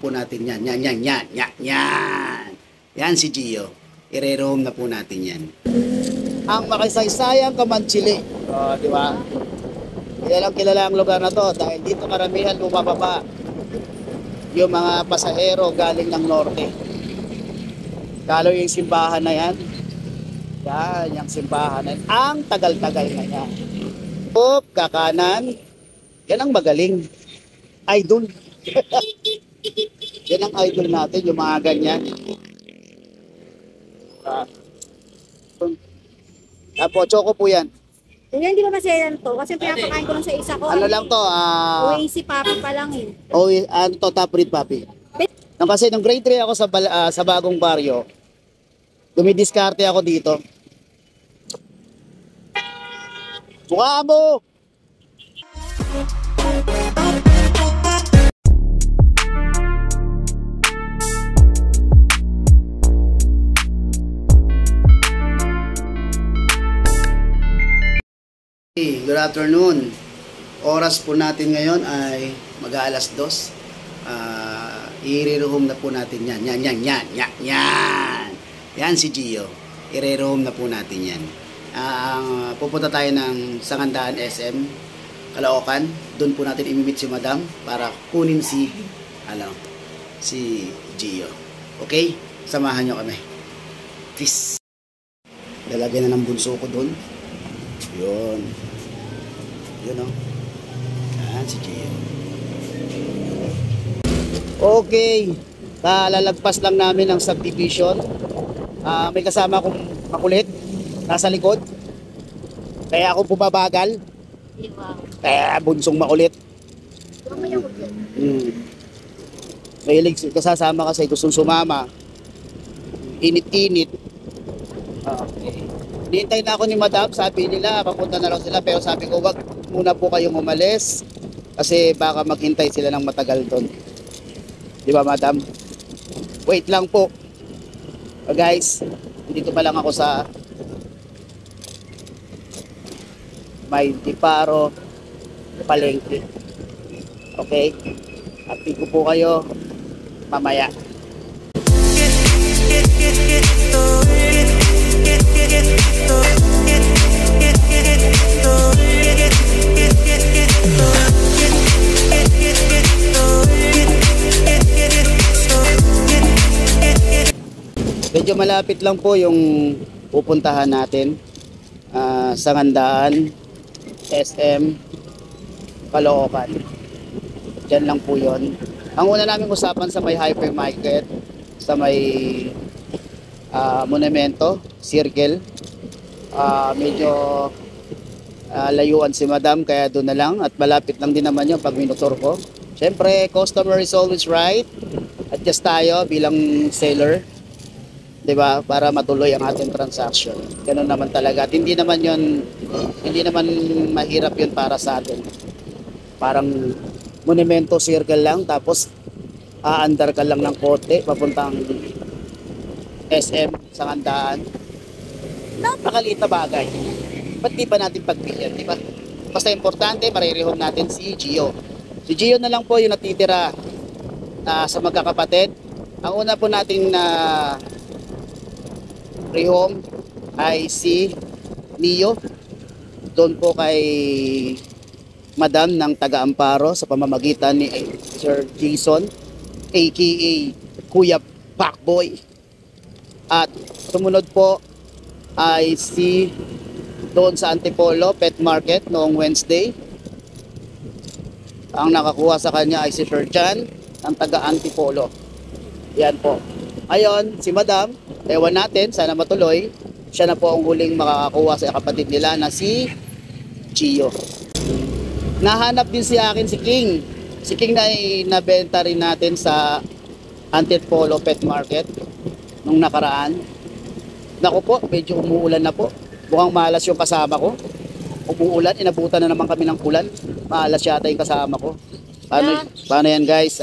po natin yan. Yan. Yan si Gio. I-re-roam na po natin yan. Ang makasaysayang Kamanchili. Di ba? Yan ang kilala ang lugar na to dahil dito karamihan bumababa yung mga pasahero galing ng norte. Lalo yung simbahan na yan. Yan, yung simbahan na yan. Ang tagal-tagal na yan. Up, kakanan. Yan ang magaling. Idol. Yan ang idol natin, yung mga ganyan. Apo, choco po yan. Yan, hindi ba masaya to? Kasi pinapakain ko lang sa isa ko. Ano lang to? Oasis papi pa lang eh. Ano to? Top breed papi. Kasi nung grade 3 ako sa bagong baryo, dumidiskarte ako dito. Mukha mo! Good afternoon. Oras po natin ngayon ay mag-aalas 2. I-re-roam na po natin yan. Yan si Gio. I-re-roam na po natin yan. Pupunta tayo ng Sangandaan SM, Caloocan. Doon po natin i-meet si Madam para kunin si Gio. Okay? Samahan nyo kami. Peace. Lalagyan na ng bunso ko doon. Yun o. Yan si Gio. Okay, lalagpas lang namin ang subdivision. May kasama akong makulit nasa likod, kaya ako bumabagal. Kaya bunsong makulit. Mahilig kasama kasi gustong sumama. Init-init. Okay. Hinihintay na ako ni Madam, sabi nila papunta na lang sila, pero sabi ko wag muna po kayong umalis kasi baka maghintay sila ng matagal doon. Di ba, Madam? Wait lang po. Guys, dito pa lang ako sa may Diparo Palengke. Okay? Update ko po kayo mamaya. Medyo malapit lang po yung pupuntahan natin. Sangandaan SM Caloocan. Diyan lang po yon. Ang una namin usapan sa may hypermarket, sa may monumento, circle. Medyo layuan si Madam, kaya doon na lang at malapit lang din naman yung pag minutor ko. Siyempre, customer is always right. Adjust tayo bilang seller, 'di ba? Para matuloy ang ating transaction. Ganun naman talaga. At hindi naman mahirap 'yun para sa atin. Parang monumento circle lang, tapos aandar ka lang ng kote papuntang SM Sangandaan. Napakaliit na bagay. Ba't di pa natin pagpilihan, di ba? Basta importante, marirehome natin si Gio. Si Gio na lang po yung natitira sa magkakapatid. Ang una po nating rehome ay si Neo. Doon po kay Madam ng taga-amparo sa pamamagitan ni Sir Jason, aka Kuya Pacboy. At sumunod po ay si doon sa Antipolo Pet Market noong Wednesday. Ang nakakuha sa kanya ay si Sir Jan ng taga Antipolo. Yan po. Ayon, si Madam, ewan natin, sana matuloy. Siya na po ang huling makakakuha sa kapatid nila na si Gio. Nahanap din si akin si King. Si King na nabenta rin natin sa Antipolo Pet Market nung nakaraan. Naku po, medyo umuulan na po. Mukhang malas yung kasama ko. Umuulan, inabutan na naman kami ng ulan. Malas yata yung kasama ko. Paano yan guys?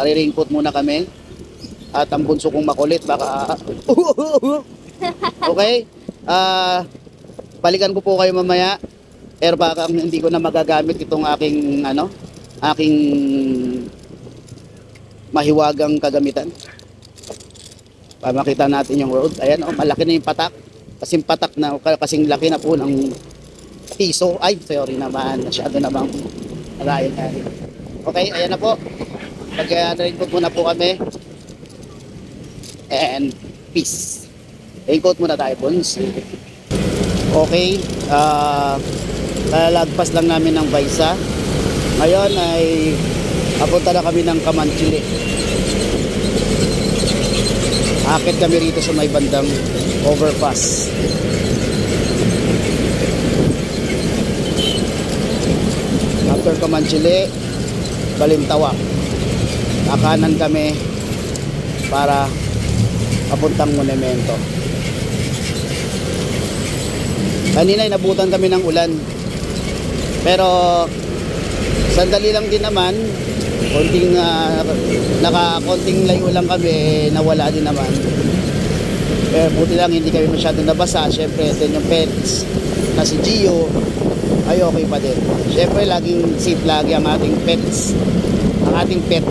Re-raincoat muna kami. At ang bunso kong makulit, baka... Okay? Balikan ko po kayo mamaya. Pero baka hindi ko na magagamit itong aking mahiwagang kagamitan. Para makita natin yung road. Ayan, oh, malaki na yung patak. Kasing patak na, kasing laki na po ng piso. Ay, sorry naman. Masyado namang nalayan na. Okay, ayan na po. Pag-raincoat muna po kami. And peace. Raincoat muna tayo, Bones. Okay, lalagpas lang namin ng Baisa. Ngayon ay papunta na kami ng Kamanchili. Akit kami rito sa may bandang overpass. After Kamanchili, Balintawak. Kakanan kami para papuntang Monumento. Kanina inabutan kami ng ulan. Pero sandali lang din naman. Konting layo lang kami, nawala din naman. Pero buti lang hindi kami masyadong nabasa. Syempre, din yung pets na si Gio ay okay pa din. Syempre, laging safe lagi ang ating pets. Ang ating pet.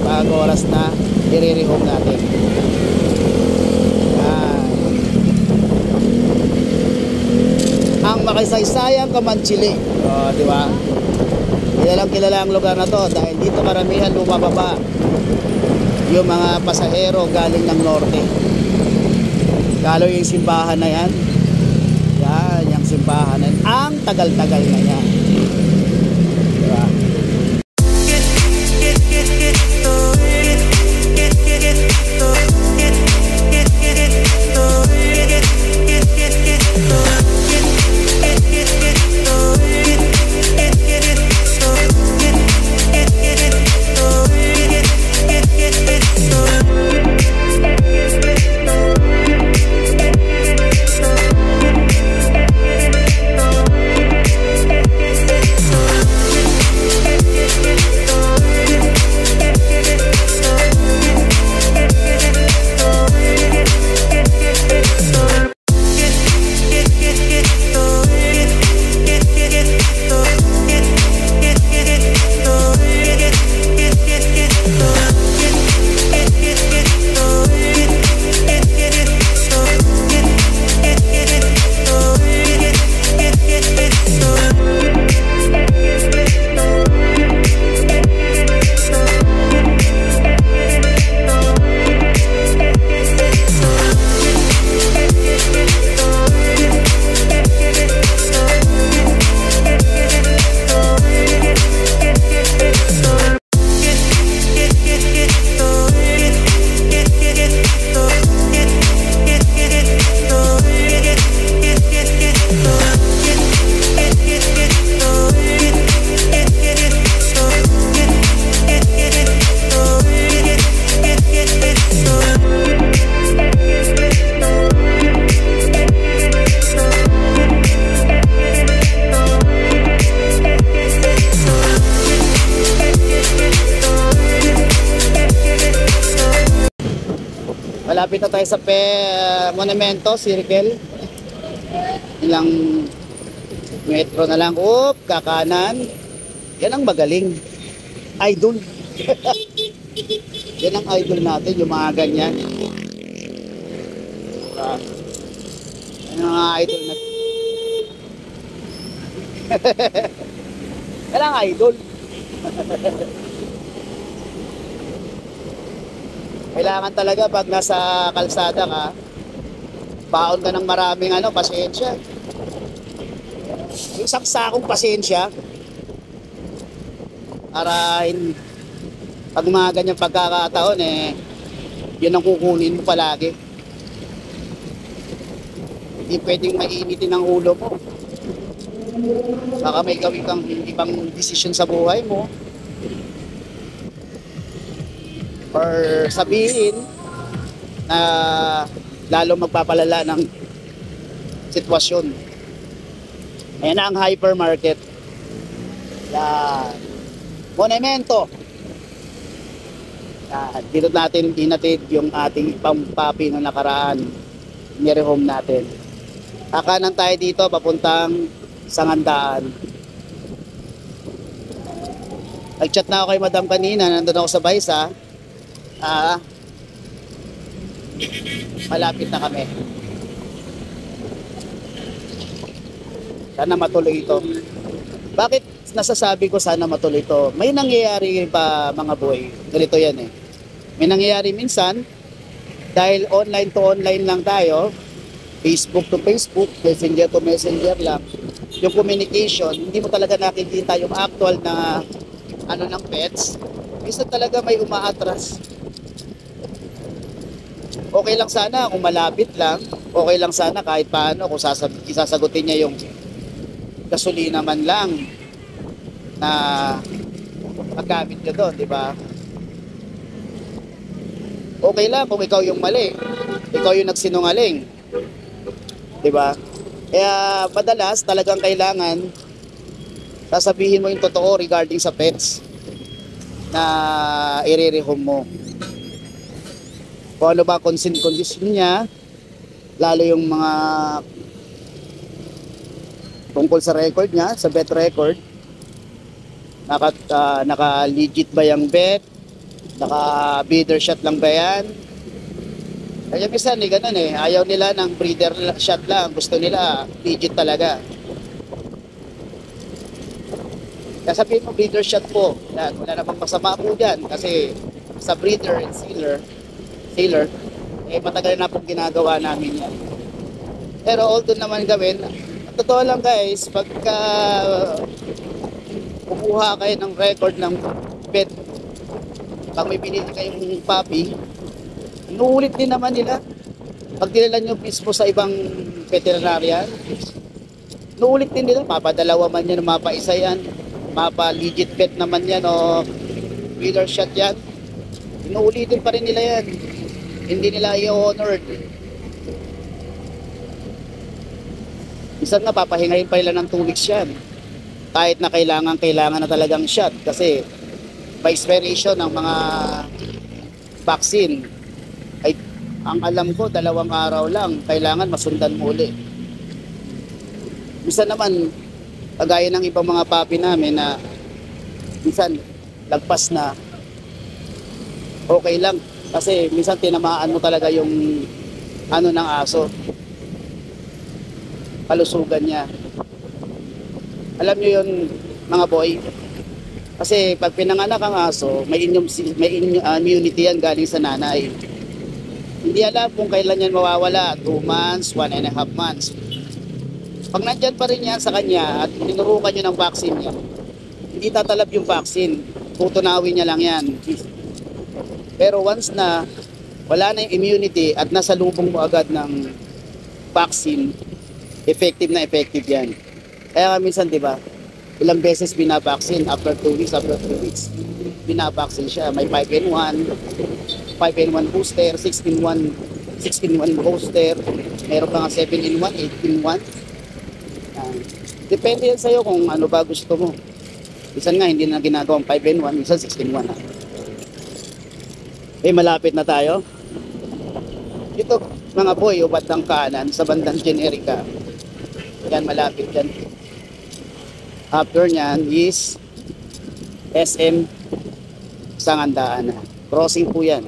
Pag oras na, i-re-rehome natin. Ang makasaysayang Kamanchili. Di ba? Kilala ang lugar na to dahil dito karamihan lumababa yung mga pasahero galing ng norte. Lalo yung simbahan na yan. Yan, yung simbahan na yan. Ang tagal-tagal na yan. Di ba? Malapit na tayo sa Monumento Circle. Ilang metro na lang. Kakanan. Yan ang magaling. Idol. Yan ang idol natin, yung mga ganyan. Yan ang mga idol natin. Yan ang idol. Kailangan talaga pag nasa kalsada ka, baon ka ng maraming pasensya. Isang sakong pasensya para pag mga ganyang pagkakataon yun ang kukunin mo palagi. Hindi pwedeng mainitin ang ulo mo. Baka may gawin kang ibang desisyon sa buhay mo. Or sabihin na lalo magpapalala ng sitwasyon. Ayan na ang hypermarket. Yan. Monumento. Yan. Dito natin hinatid yung ating pampapi na nakaraan. Nirehome natin. Kakanan tayo dito papuntang Sangandaan. Nag-chat na ako kay Madam kanina, nandun ako sa Baisa. Ah, malapit na kami. Sana matuloy ito. Bakit nasasabi ko sana matuloy ito? May nangyayari pa mga boy. Ganito yan eh. May nangyayari minsan, dahil online to online lang tayo, Facebook to Facebook, Messenger to Messenger lang, yung communication, hindi mo talaga nakikita yung actual na ano ng pets. Minsan talaga may umaatras. Okay lang sana kung malapit lang, okay lang sana kahit paano kung isasagutin niya yung gasolina man lang na magamit niya doon, di ba? Okay lang kung ikaw yung mali, ikaw yung nagsinungaling, di ba? Kaya madalas talagang kailangan sasabihin mo yung totoo regarding sa pets na irerehome mo. Kung ano ba condition niya, lalo yung mga tungkol sa record niya, sa vet record, naka-legit ba yung vet, naka-breeder shot lang ba yan. Kaya minsan ganun eh, ayaw nila ng breeder shot lang, gusto nila legit talaga. Kaya sabihin mo breeder shot po, yan, wala namang masama po dyan kasi sa breeder and sealer, matagal na pong ginagawa namin yan. Pero although naman gawin, totoo lang guys, pagka kumuha kayo ng record ng pet, pag may pinili kayong puppy, inuulit din naman nila. Pag dinala nyo mismo sa ibang veterinarian, inuulit din nila. Mapadalawa man yan, mapaisa yan, mapa-legit pet naman yan o breeder shot yan. Inuulitin pa rin nila yan. Hindi nila i-honored. Minsan nga papahingayin pa nila ng 2 weeks yan. Kahit na kailangan na talagang shot kasi by expiration ng mga vaccine ay ang alam ko 2 araw lang kailangan masundan mo uli. Minsan naman kagaya ng ibang mga puppy namin na minsan lagpas na, okay lang kasi minsan tinamaan mo talaga yung ano ng aso, kalusugan niya. Alam nyo yun mga boy, kasi pag pinanganak ang aso, may immunity yan galing sa nanay. Hindi alam kung kailan yan mawawala, 2 months, 1.5 months. Pag nandyan pa rin yan sa kanya at tinurukan nyo ng vaccine niya, hindi tatalab yung vaccine, tutunawin niya lang yan. Pero once na wala na yung immunity at nasa lubong mo agad ng vaccine, effective na effective yan. Kaya minsan, di ba, ilang beses binabaksin after 2 weeks, after 3 weeks, binabaksin siya. May 5-in-1, 5-in-1 booster, 6-in-1 booster, meron pa nga 7-in-1, 8-in-1. Depende yan sa'yo kung ano ba gusto mo. Minsan nga hindi na ginagawang 5-in-1, minsan 6-in-1. Malapit na tayo. Ito, mga boy, ubat ng kanan sa bandang Generica. Yan, malapit yan. After nyan is SM Sangandaan. Crossing po yan.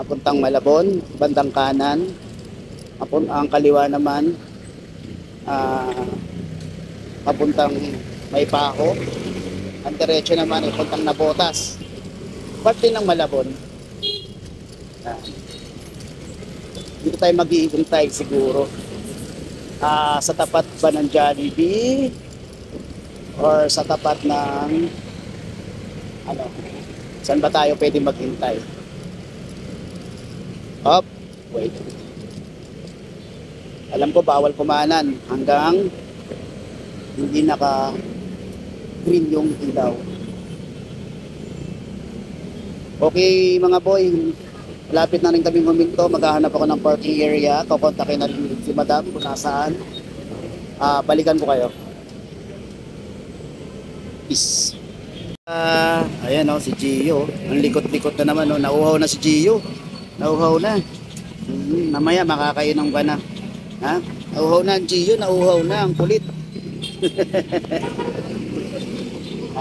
Papuntang Malabon, bandang kanan. Ang kaliwa naman, papuntang Maypaho. Ang diretso naman ay puntang Nabotas. Part din ng Malabon. Dito tayo mag-iintay siguro. Sa tapat ba ng Jollibee? Or sa tapat ng ano, saan ba tayo pwede maghintay? Wait. Alam ko bawal kumanan hanggang hindi naka green yung ilaw. Okay mga boy, malapit na rin kami huminto. Maghahanap ako ng parking area. Kukontakin na rin si Madam kung nasaan. Balikan ko kayo. Peace. Ayan o, si Gio. Ang likot-likot na naman o. Nauhaw na si Gio. Nauhaw na. Namaya makakainom ka na. Ha? Nauhaw na ang Gio. Nauhaw na. Ang kulit.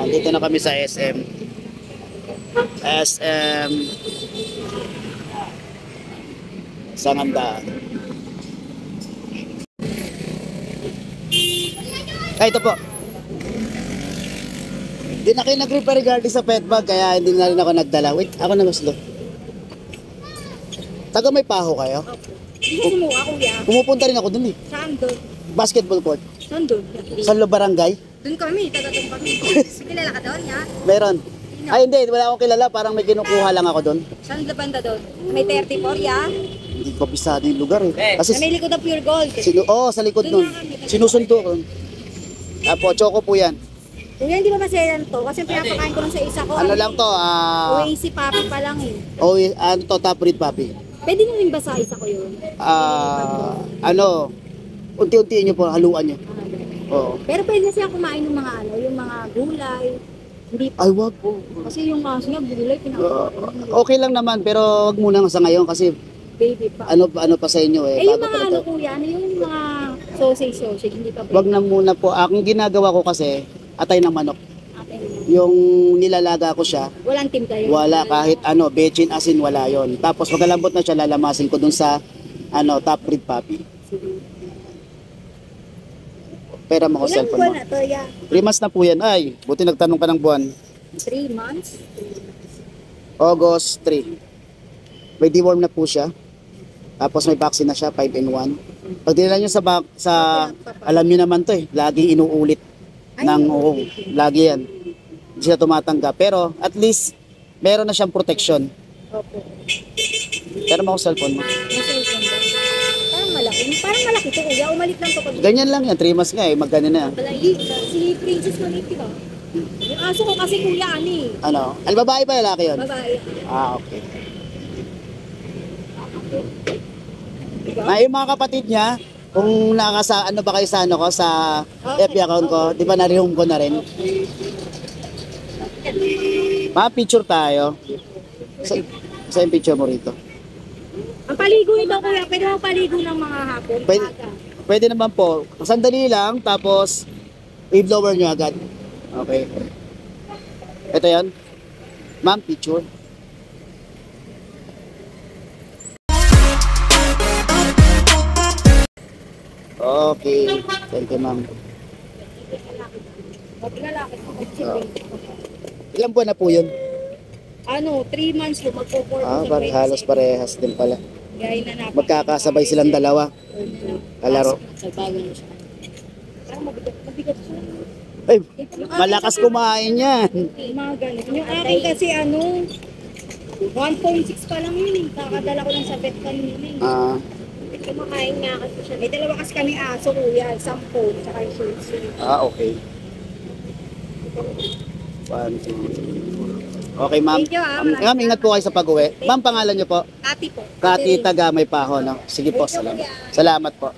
Dito na kami sa SM. SM Sangandaan. Ay, ito po. Hindi na kayo nag-repair regarding sa pet bag, kaya hindi na rin ako nagdala. Wait, ako na gusto. Taga may paho kayo? Hindi ko sumuha, kuya. Pumupunta rin ako dun eh. Saan doon? Basketball court. Saan doon? Sa Barangay. Doon kami, taga doon kami. Kilala ka doon, ya? Meron. Ay, hindi. Wala akong kilala. Parang may kinukuha lang ako dun. Saan na banda doon? May 34, ya? Hindi ko bisado yung lugar eh. Kasi, May likod ng Pure Gold. sa likod nun. Sinusunto ko. Apo, choco po yan. Kuya, hindi ba masaya to? Kasi pinapakain ko lang sa isa ko. Ano lang to? Oasis Papi pa lang eh. Ano to? Top breed puppy. Pwede nyo rin ba sa isa ko yun? Unti-untiin nyo po, haluan nyo. Oo. Pero pwede na siya kumain ng mga ano, yung mga gulay. Hindi pa. Ay, wag po. Kasi yung aso niya, gulay, pinapakain. Okay lang naman, pero wag muna sa ngayon kasi Baby pa. ano pa sa inyo eh. Yung Bago mga pa ano ito. kuya, ano yung mga sausage, hindi pa pwede. Wag na muna po. Ang ginagawa ko kasi, atay ng manok. Yung nilalaga ko siya, Walang team tayo. wala kahit bechin asin, wala yon. Tapos pagkalambot na siya, lalamasin ko dun sa top breed puppy. Pera mo ko Ilang cellphone buwan mo. na to, ya? 3 months na po yan. Ay, buti nagtanong ka ng buwan. 3 months? August 3. May deworm na po siya. Tapos may vaccine na siya, 5-in-1. Pag dinala nyo alam nyo naman to eh, laging inuulit ng lagi yan. Hindi siya tumatanggap. Pero at least, meron na siyang protection. Opo. Pero mo ko cellphone mo. Nasa ikon ba? Parang malaki. Parang malaki to kuya. Umalit lang to kami. Ganyan lang yan, 3 months nga eh, magkano na. Si Princess Maniti ba? Yung aso ko kasi kuya, ano eh. Ano? Babae pa lalaki yun? Babae. Okay. Diba? Yung mga kapatid niya, kung ano ba kayo sa sa FB account ko, di ba na-rehome ko na rin? Picture tayo. Sa yung picture mo rito. Ang paligo nito kuya, pwede mo paligo ng mga hapon. Pwede, Aga. pwede naman po. Sandali lang, tapos i-blower nyo agad. Okay. Ito yan. Ma'am, picture. Okay. Thank you, ma'am. Lalaki ko. Ilang buwan na po yun? Ano, 3 months ko, magpo-4 Halos parehas din pala. Gaya na napaka. Magkakasabay silang dalawa. Kalaro. Sa bago na siya. Parang mabigat siya. Ay, malakas kumain yan. Mga ganun. Yung akin kasi ano, 1.6 pa lang yun. Kakadala ko lang sa vet kanina. Kumakain nga kasi siya. May dalawa kasi kami aso kuya, 10, tsaka yung shih tzu. Okay. 1, 2, okay, ma'am. Thank you, Ma'am, ingat po kayo sa pag-uwi. Ma'am, pangalan niyo po? Kati po. Kati taga may paho, no? Sige po, salamat. Salamat po.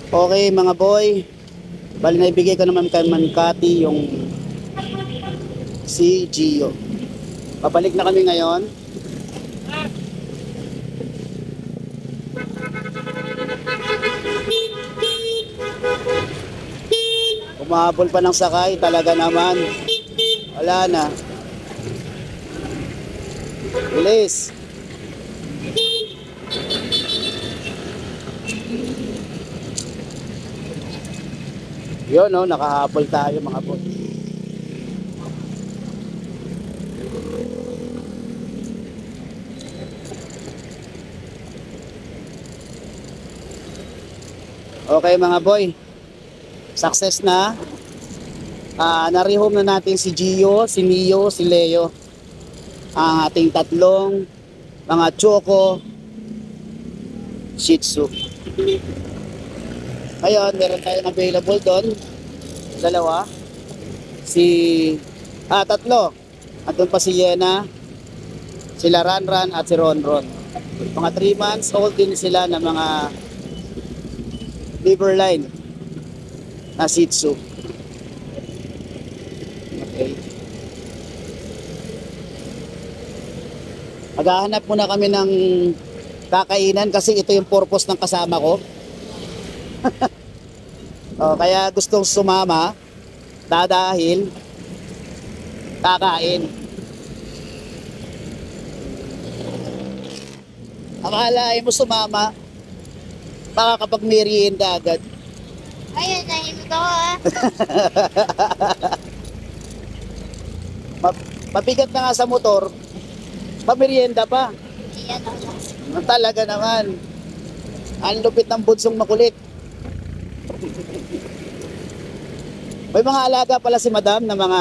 Okay, mga boy. Bali, naibigay ko naman kay Man Kati yung si Gio. Pabalik na kami ngayon. Umahabol pa ng sakay, talaga naman. Wala na. Bilis. Yun, no, nakahabol tayo mga boy. Okay mga boy. Success na. Na-rehome na natin si Gio, si Mio, si Leo. Ang ating tatlong mga choco Shih Tzu. Ngayon, meron tayong available doon. Dalawa. Tatlo. At doon pa si Yena, sila Ranran at si Ronron. Mga 3 months old din sila na mga liver line na Shih Tzu. Okay. Maghahanap muna kami ng kakainan kasi ito yung purpose ng kasama ko. Kaya gustong sumama dahil kakain. Akalain mo sumama, makakapag merienda agad. Ayun, nahimik ako ah. Mabigat na nga sa motor, pamerienda pa. Iyan ako. Talaga naman. Ang lupit ng bunsong makulit. May mga alaga pala si madam na mga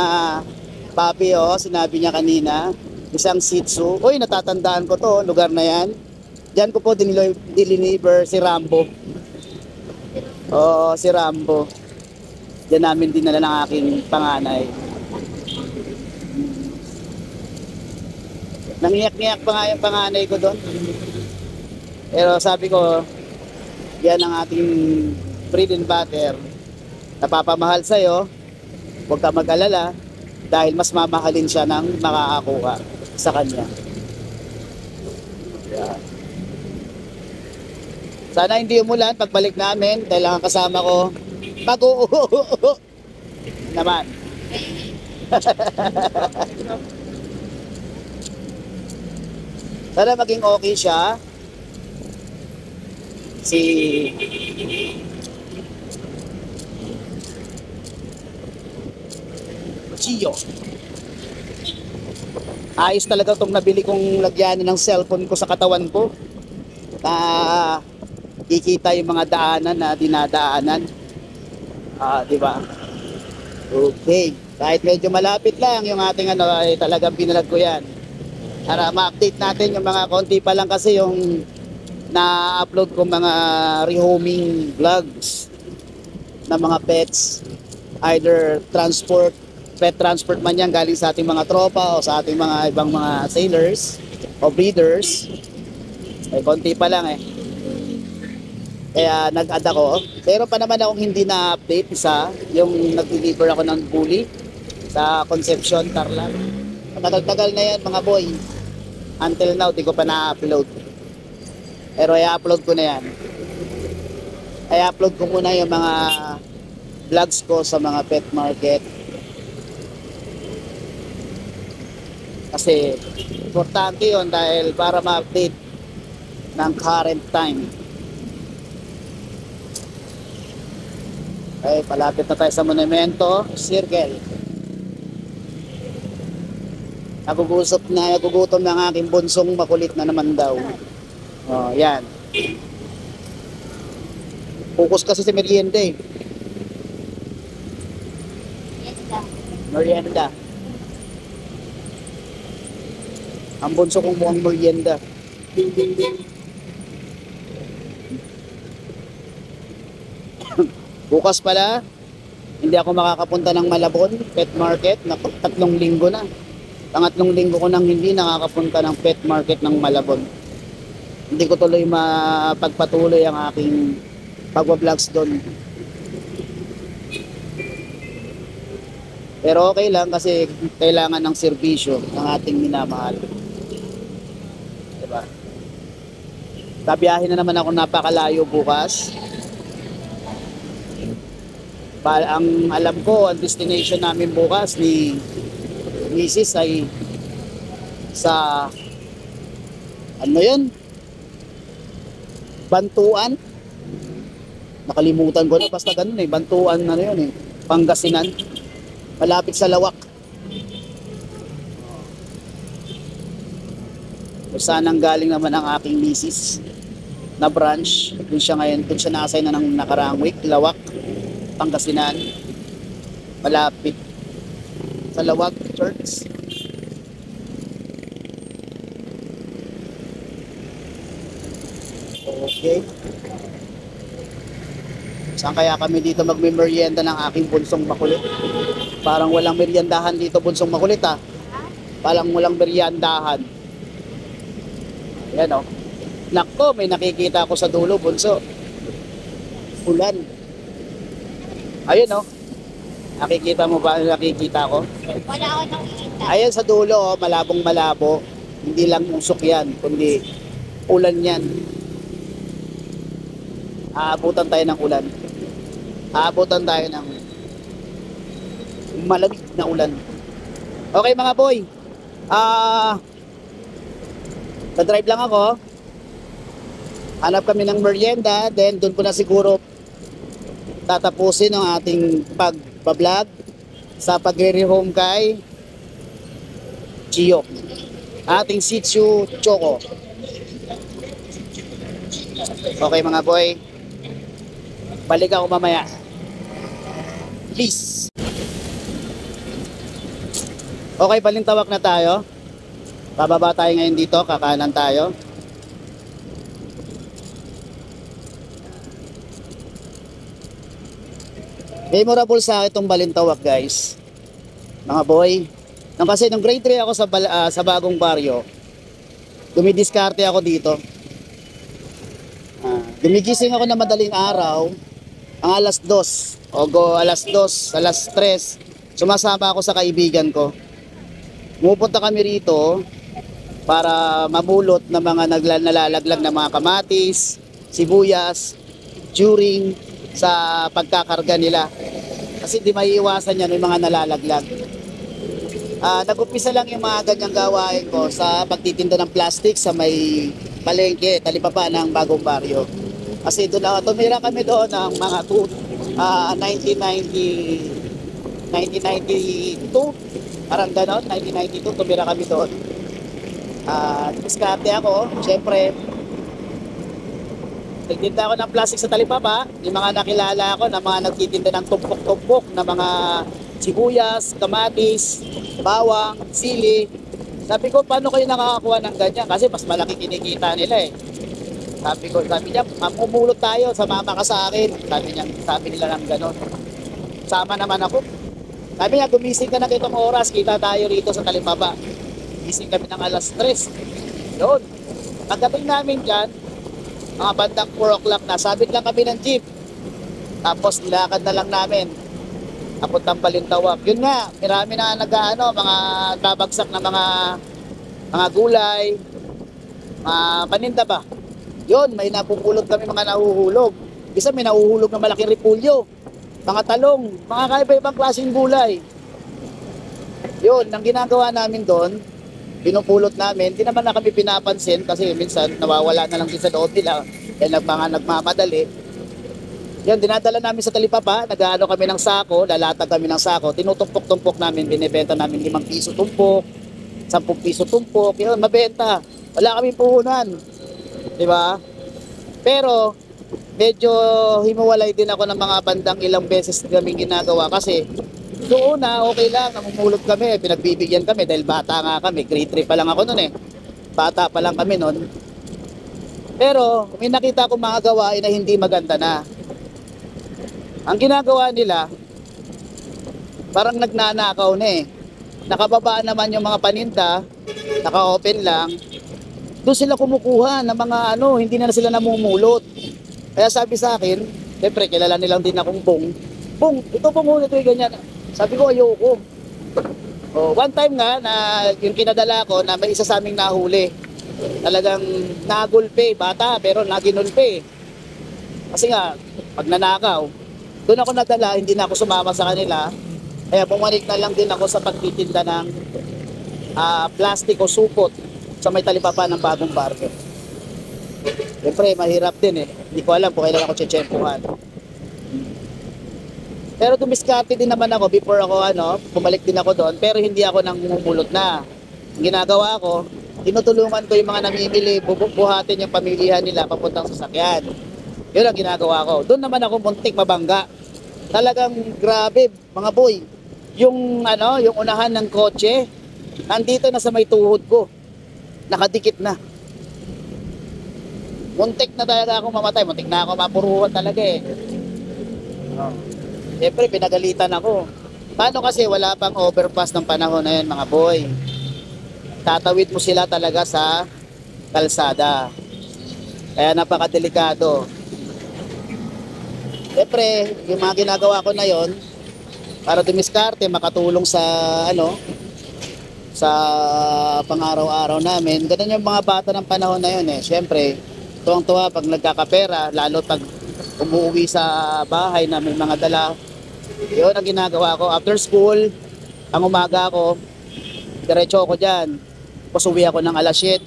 papi, oh, sinabi niya kanina. Isang Shih Tzu. Uy, natatandaan ko to, lugar na yan. Diyan ko po deliver si Rambo. Oo, si Rambo. Diyan namin dinala ng aking panganay. Nangiyak-ngiyak pa nga yung panganay ko doon. Pero sabi ko, yan ang ating bread and butter. Napapamahal sa'yo, huwag ka mag-alala dahil mas mamahalin siya ng makakakuha sa kanya. Yan. Sana hindi umulan pagbalik namin. Kailangan kasama ko pag-uuho naman. Sana maging okay siya. Si Chio. Ayos talaga itong nabili kong lagyan ng cellphone ko sa katawan ko. Kikita yung mga daanan na dinadaanan. Di ba? Okay. Kahit medyo malapit lang yung ating ano, ay talagang binalag ko yan. Para ma-update natin yung mga konti pa lang kasi yung na-upload ko mga rehoming vlogs na mga pets. Either pet transport man yan galing sa ating mga tropa o sa ating mga ibang mga sailors o breeders. Ay konti pa lang eh. Kaya nag-add ako. Pero pa naman akong hindi na-update isa, yung nag-deliver ako ng bully sa Concepcion, Tarlac. Matagal-tagal na yan mga boy. Until now, di ko pa na-upload. Pero i-upload ko na yan. I-upload ko muna yung mga vlogs ko sa mga pet market. Kasi importante yun dahil para ma-update ng current time. Okay, palapit na tayo sa monumento, circle. Nagugutom ng aking bunsong makulit na naman daw. Oh, yan. Focus kasi si merienda eh. Merienda. Ang bunso kong mukhang merienda. Bukas pala, hindi ako makakapunta ng Malabon Pet Market na 3 linggo na. Pangatlong linggo ko nang hindi nakakapunta ng Pet Market ng Malabon. Hindi ko tuloy mapagpatuloy ang aking pagwa-vlogs doon. Pero okay lang kasi kailangan ng serbisyo ng ating minamahal. Diba? Tabiyahin na naman ako napakalayo bukas. Ang alam ko, ang destination namin bukas ni Mrs. ay sa ano yun? Bantuan. Nakalimutan ko na, basta ganun eh. Bantuan na yun eh. Pangasinan. Malapit sa Lawak. Kung saan ang galing naman ang aking Mrs. na branch. Doon siya ngayon, doon siya na-assign na ng nakaraang week. Lawak, Pangasinan. Malapit sa Lawak Church. Okay. Saan kaya kami dito magme-merienda ng aking bunsong makulit? Parang walang meriendahan dito, bunsong makulit ah. Parang walang meriendahan. Ayan o. Nako, may nakikita ako sa dulo, bunso. Ulan. Ayun o. Nakikita mo ba? Nakikita ko? Wala ako nakikita. Ayan sa dulo, oh, malabong malabo. Hindi lang usok yan, kundi ulan yan. Aabutan tayo ng ulan. Aabutan tayo ng malamig na ulan. Okay mga boy. Sa-drive lang ako. Hanap kami ng merienda, then doon ko na siguro tatapusin ang ating pag-vlog sa pagre-rehome kay Chiyok, ating Shih Tzu Choco. Okay mga boy, balik ako mamaya. Peace. Okay, balintawak na tayo. Bababa tayo ngayon dito, kakanan tayo. Memorable sa akin itong balintawak guys, mga boy. Kasi nung grade 3 ako sa bagong baryo, dumidiskarte ako dito. Gumigising ako na madaling araw, ang alas 2, alas 2, alas 3, sumasama ako sa kaibigan ko. Pumupunta kami rito para mamulot ng mga nalalaglag na mga kamatis, sibuyas, during sa pagkakarga nila. Kasi di maiiwasan yan, may mga nalalaglag. Nag-umpisa lang yung mga ganyang gawain ko sa pagtitinda ng plastic sa may palengke, talipapa ng bagong baryo. Kasi doon tumira kami doon ng mga 1992, parang ganon, 1992 tumira kami doon. Diskarte ako, syempre. Nagtinda ako ng plastic sa talipapa, yung mga nakilala ako na mga nagtitinda ng tumpok-tumpok na mga sibuyas, kamatis, bawang, sili. Sabi ko, paano kayo nakakakuha ng ganyan? Kasi mas malaki kinikita nila eh. Sabi niya, mamumulot tayo, sumama ka sa akin. Sabi nila ng ganon. Sama naman ako. Sabi niya, gumising ka na itong oras, kita tayo rito sa talipapa. Gising kami ng alas 3. Yun. Pagdating namin dyan, mga bandang 4 o'clock na, sabit lang kami ng jeep. Tapos nilakad na lang namin. Apuntang Balintawak. Yun nga, marami na mga babagsak na mga gulay, mga paninda ba. Yun, may napupulot kami mga nahuhulog. Isa may nahuhulog na malaking repulyo, mga talong, mga kaiba-ibang klaseng gulay. Yun, ang ginagawa namin doon, pinupulot namin, di naman na kami pinapansin kasi minsan nawawala na lang din sa loob nila, kaya nagmamadali. Yan, dinadala namin sa talipapa, nag-aano kami ng sako, lalatag kami ng sako, tinutumpok-tumpok namin, binibenta namin 5 piso tumpok, 10 piso tumpok, yun, mabenta. Wala kami puhunan, di ba? Pero, medyo himuwalay din ako ng mga bandang ilang beses kaming ginagawa kasi doon na okay lang, namumulot kami, pinagbibigyan kami dahil bata nga kami, grade 3 pa lang ako noon eh. Bata pa lang kami noon. Pero, may nakita akong mga gawain na hindi maganda na. Ang ginagawa nila, parang nagnanakaw na eh. Nakababa naman yung mga paninda, naka-open lang. Doon sila kumukuha ng mga hindi na sila namumulot. Kaya sabi sa akin, siyempre kilala nilang din akong Bong. Bong, ito Bong, ito yung ganyan. Sabi ko, ayoko. One time nga, na yung kinadala ko, na may isa sa aming nahuli. Talagang nagulpe, bata, pero naginulpe. Kasi nga, pag nanakaw, doon ako nadala, hindi na ako sumama sa kanila. Kaya bumalik na lang din ako sa pagtitinda ng plastic o supot sa may talipapa ng bagong baryo. Siyempre, mahirap din eh. Hindi ko alam kung kailan ako tsetsempuhan. Pero dumiskarte din naman ako before ako bumalik din ako doon. Pero hindi ako nang mumulot na. Ang ginagawa ko, tinutulungan ko yung mga namimili, buhatin yung pamilihan nila papuntang sasakyan. Yun ang ginagawa ko. Doon naman ako muntik mabangga. Talagang grabe, mga boy. Yung unahan ng kotse, nandito na sa may tuhod ko. Nakadikit na. Muntik na talaga ako mamatay. Muntik na ako mapuruhan talaga eh. Siyempre, pinagalitan ako. Paano kasi wala pang overpass ng panahon na yun, mga boy? Tatawid mo sila talaga sa kalsada. Kaya napakadelikado. Siyempre, yung mga ginagawa ko na yon para dumiskarte, makatulong sa sa pang-araw-araw namin. Ganun yung mga bata ng panahon na yun eh. Siyempre, tuwang-tuwa pag nagkakapera, lalo pag umuwi sa bahay na may mga dala. Yun ang ginagawa ko. After school, ang umaga ko, diretso ako dyan. Tapos uwi ako ng alas 7,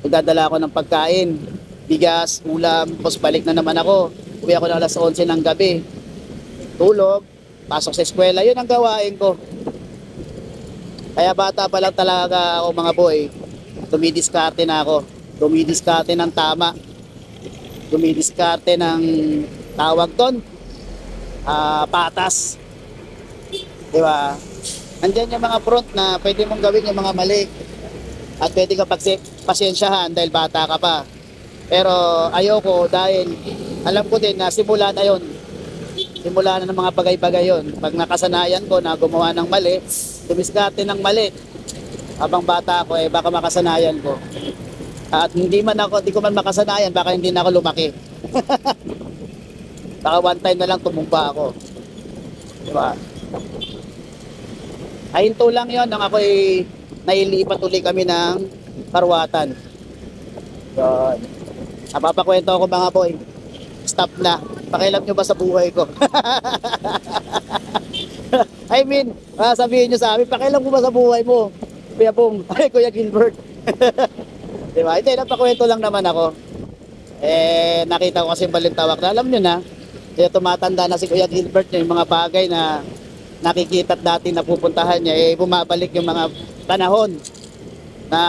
magdadala ako ng pagkain, bigas, ulam, tapos balik na naman ako. Uwi ako ng alas 11 ng gabi. Tulog, pasok sa eskwela, yun ang gawain ko. Kaya bata pa lang talaga ako mga boy, dumidiskarte na ako. Dumidiskarte ng tama. Dumidiskarte ng tawag ton, patas. Diba? Andyan yung mga front na pwede mong gawin yung mga mali. At pwede ka pasyensyahan dahil bata ka pa. Pero ayoko dahil alam ko din na simula na yun. Simula na ng mga bagay-bagay yun. Pag nakasanayan ko na gumawa ng mali, dumiskarte ng mali. Habang bata ako baka makasanayan ko. At hindi ko man makasanayan, baka hindi na ako lumaki. Baka one time na lang tumumba ako. Diba? Hinto lang yon nang ako'y nailipat uli kami ng Parwatan. Yun. Napapakwento ako mga boy. Stop na. Pakialam nyo ba sa buhay ko? I mean, sabihin nyo sa amin, pakialam mo ba sa buhay mo? Kuya Pong, ay Kuya Gilbert. Diba? Hindi, napakwento lang naman ako. Nakita ko kasi yung balintawak na alam nyo na, kaya tumatanda na si Kuya Gilbert niya, yung mga bagay na nakikita at dati napupuntahan niya, bumabalik yung mga panahon na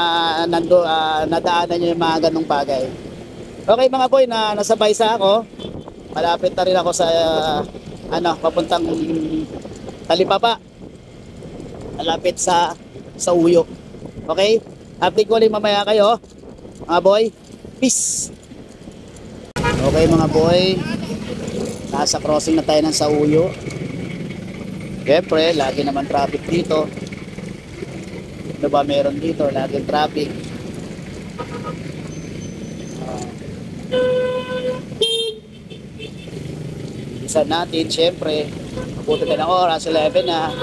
nadaanan niya yung mga ganong bagay. Okay mga boy, na nasabay sa ako, malapit na rin ako sa papuntang Talipapa, malapit sa Uyo. Okay, update ko ulit mamaya kayo mga boy. Peace. Okay mga boy, nasa crossing na tayo ng sa Uyo. Siyempre, lagi naman traffic dito. Ano ba meron dito? Laging traffic. Isa natin, siyempre. Mabuti ka ng oras, 11 na.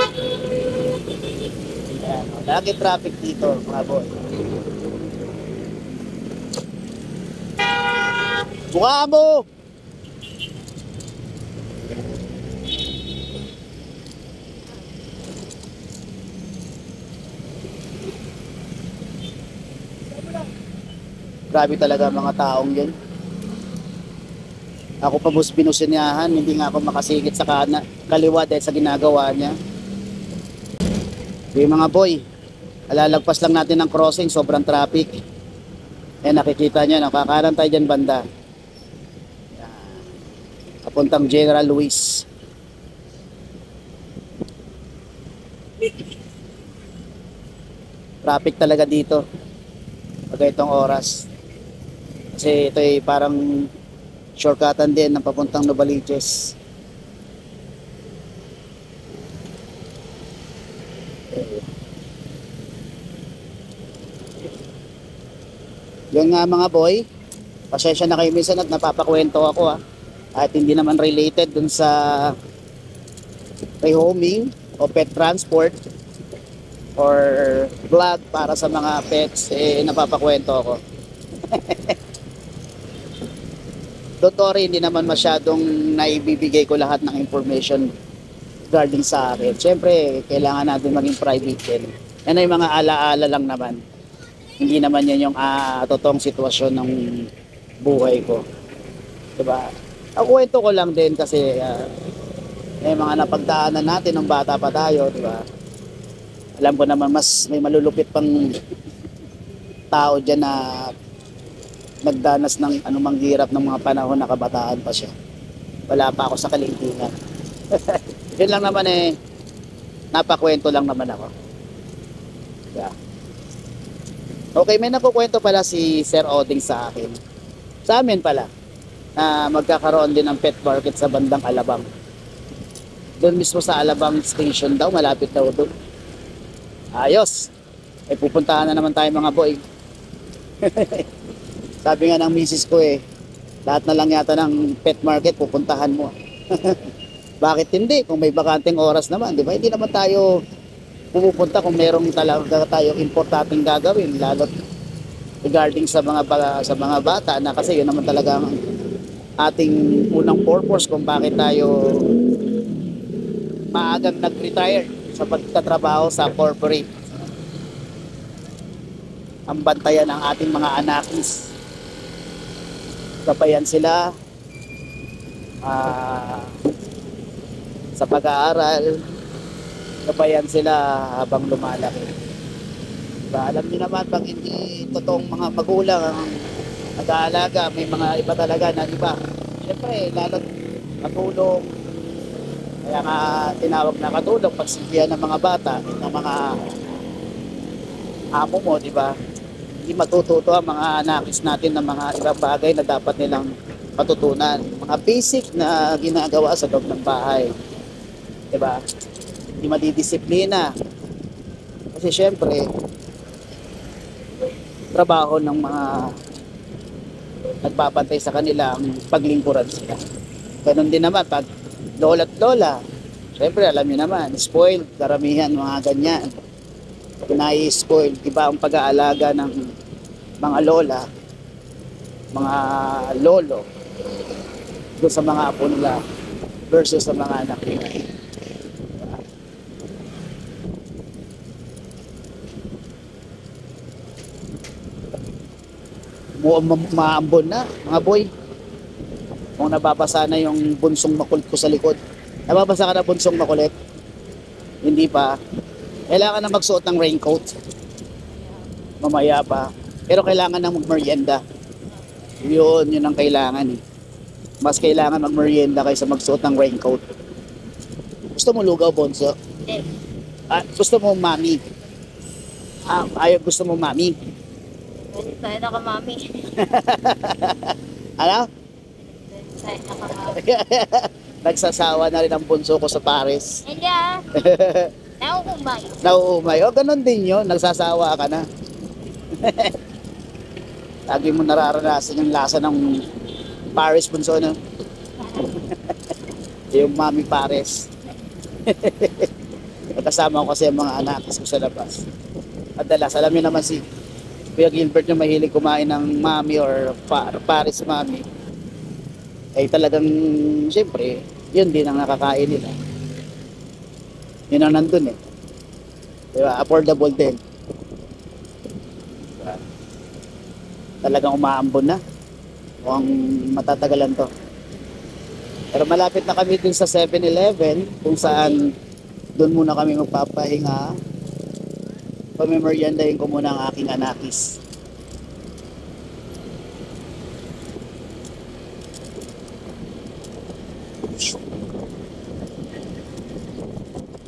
Ayan, laging traffic dito, mga boy. Buka mo! Grabe talaga mga taong yun. Ako pa binusinyahan, hindi nga ako makasingit sa kaliwa dahil sa ginagawa niya. Yung mga boy, alalagpas lang natin ng crossing, sobrang traffic. Nakikita niyo, nakakanan tayo dyan banda. Papuntang General Luis. Traffic talaga dito pag itong oras. Kasi ito ay parang shortcutan din ng papuntang Novaliches. Yun nga mga boy, pasensya na kayo minsan at napapakwento ako at hindi naman related dun sa rehoming o pet transport or vlog para sa mga pets, napapakwento ako. Don't worry, hindi naman masyadong naibibigay ko lahat ng information regarding sa akin. Siyempre, kailangan natin maging private din. Yan ay mga alaala lang naman. Hindi naman yan yung totoong sitwasyon ng buhay ko. Diba? Ang kwento ko lang din kasi may mga napagdaanan natin ng bata pa tayo, diba? Alam ko naman mas may malulupit pang tao dyan na nagdanas ng anumang hirap ng mga panahon na kabataan pa siya. Wala pa ako sa kalingkingan. Yun lang naman napakwento lang naman ako. Yeah. Okay, may nakukwento pala si Sir Oding sa akin. Sa amin pala, na magkakaroon din ng pet market sa bandang Alabang. Doon mismo sa Alabang Station daw, malapit daw doon. Ayos! Pupuntahan na naman tayo mga boy. Sabi nga ng misis ko lahat na lang yata ng pet market pupuntahan mo. Bakit hindi? Kung may bakanteng oras naman, di ba? Hindi naman tayo pupunta kung merong talaga tayo importanteng gagawin, lalo regarding sa mga bata na kasi yun naman talaga ang ating unang purpose kung bakit tayo maagang nag-retire sa pagtatrabaho sa corporate. ang bantayan ng ating mga anakis. Gabayan sila sa pag-aaral, gabayan sila habang lumalaki. Diba? Alam niyo naman, pag hindi totoong mga magulang ang nag-aalaga, may mga iba talaga na iba. Siyempre, lalo't katulong. Kaya nga tinawag na katulong, pagsilbihan ng mga bata, ng mga amo mo, di ba? Hindi matututo ang mga anakis natin ng mga ibang bagay na dapat nilang matutunan. Mga basic na ginagawa sa loob ng bahay. Di ba? Hindi madidisiplina. Kasi syempre, trabaho ng mga nagbabantay sa kanila ang paglingkuran sila. Ganon din naman pag lola at lola. Syempre, alam niyo naman, spoiled, karamihan mga ganyan. Pinai-spoiled, iba ang pag-aalaga ng mga lola, mga lolo, doon sa mga apo nila versus sa mga anak nila. Maambon na, mga boy. Kung nababasa na yung bunsong makulit ko sa likod. Nababasa ka na bunsong makulit? Hindi pa. Kailangan na magsuot ng raincoat. Mamaya pa. Pero kailangan na magmerienda. Yun ang kailangan eh. Mas kailangan magmerienda kaysa magsuot ng raincoat. Gusto mo lugaw, Bonso? Hindi. Gusto mo mami? Gusto mo mami? Tayo na ka, mami. Ano? Tayo na ka, mami. Nagsasawa na rin ang bunso ko sa Paris. Hindi nauumay. Nauumay. O, ganun din yun. Nagsasawa ka na. Lagi mo nararanasan yung lasa ng Paris bunso, no? Yung mami Paris. Kasama ko kasi ang mga anak ko sa labas. Madalas, alam niyo naman si Kuya Gilbert na mahilig kumain ng mami or Paris mami. Ay talagang, siyempre, yun din ang nakakain nila. Yun ang nandun eh. Diba? Affordable din. Diba? Talagang umaambon na. Mukhang matatagalan to. Pero malapit na kami dun sa 7-Eleven kung saan dun muna kami magpapahinga. Pamimeriendahin ko muna ang aking anakis.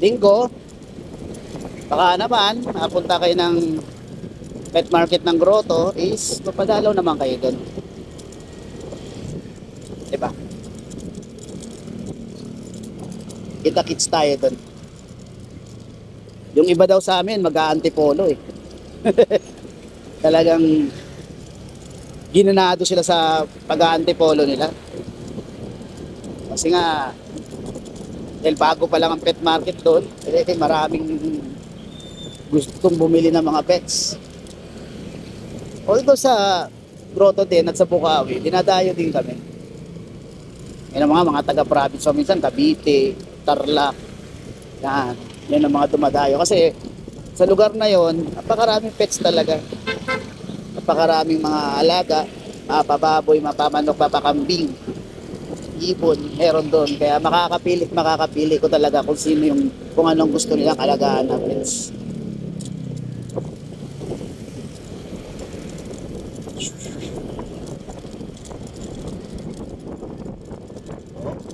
Linggo, baka naman mapunta kayo ng pet market ng Grotto is mapadalaw naman kayo doon. Diba? Kita-kits tayo doon. Yung iba daw sa amin mag-aantipolo eh. Talagang ginanado sila sa pag-aantipolo nila. Kasi nga dahil bago pa lang ang pet market doon, maraming gustong bumili ng mga pets. Although sa Grotto din at sa Bukawi, dinadayo din kami. Yan ang mga taga-province, so minsan Cavite, Tarlac, yan ang mga dumadayo. Kasi sa lugar na yon, napakaraming pets talaga. Napakaraming mga alaga, mapababoy, mapamanok, mapakambing, ibon, meron doon. Kaya makakapili ko talaga kung anong gusto nilang alagaan ng pets.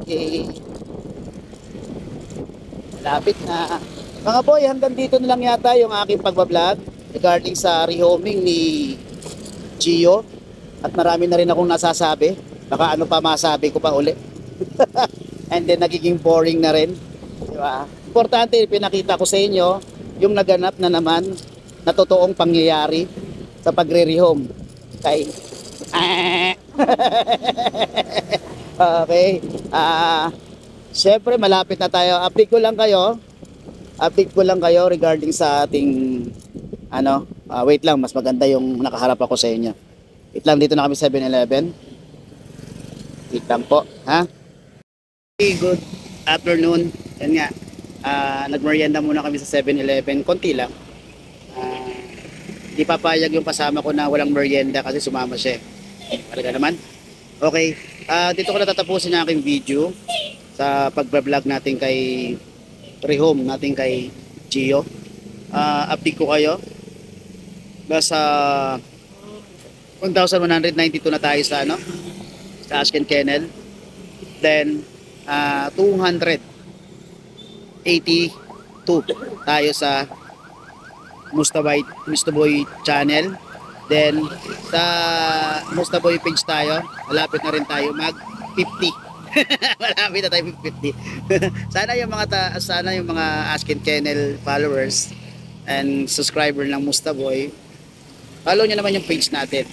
Okay. Lapit na. Mga boy, hanggang dito na lang yata yung aking pagbablog regarding sa rehoming ni Gio. At marami na rin akong nasasabi. Baka ano pa masabi ko pa uli. And then nagiging boring na rin. Diba? Importante, pinakita ko sa inyo yung naganap na naman na totoong pangyayari sa pagre-rehome. Okay. Okay. Siyempre malapit na tayo. Update ko lang kayo regarding sa ating wait lang, mas maganda yung nakaharap ako sa inyo. Wait lang, dito na kami 7-Eleven. Wait lang po, ha? Okay, good afternoon. Yan nga. Nagmerienda muna kami sa 7-Eleven. Konti lang. Di papayag yung kasama ko na walang merienda kasi sumama siya. Talaga naman. Okay, dito ko natatapusin ang aking video sa pagbablog natin kay rehome natin kay Gio. Update ko kayo. Nasa 1,192 na tayo sa ano, sa Ashken Kennel. Then 282 tayo sa Mustaboy channel. Then sa Mustaboy page tayo, malapit na rin tayo mag 50. Malapit na tayo mag 50. Sana yung mga Ashken Kennel followers and subscriber ng Mustaboy, follow nyo naman yung page natin.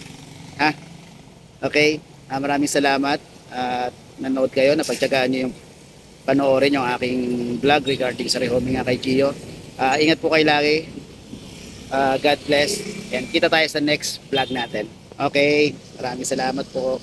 Ha? Okay? Maraming salamat at nanood kayo, napagtyagaan nyo yung panoorin yung aking vlog regarding sa rehoming nga kay Gio. Ingat po kayo lagi. God bless. And kita tayo sa next vlog natin. Okay? Maraming salamat po.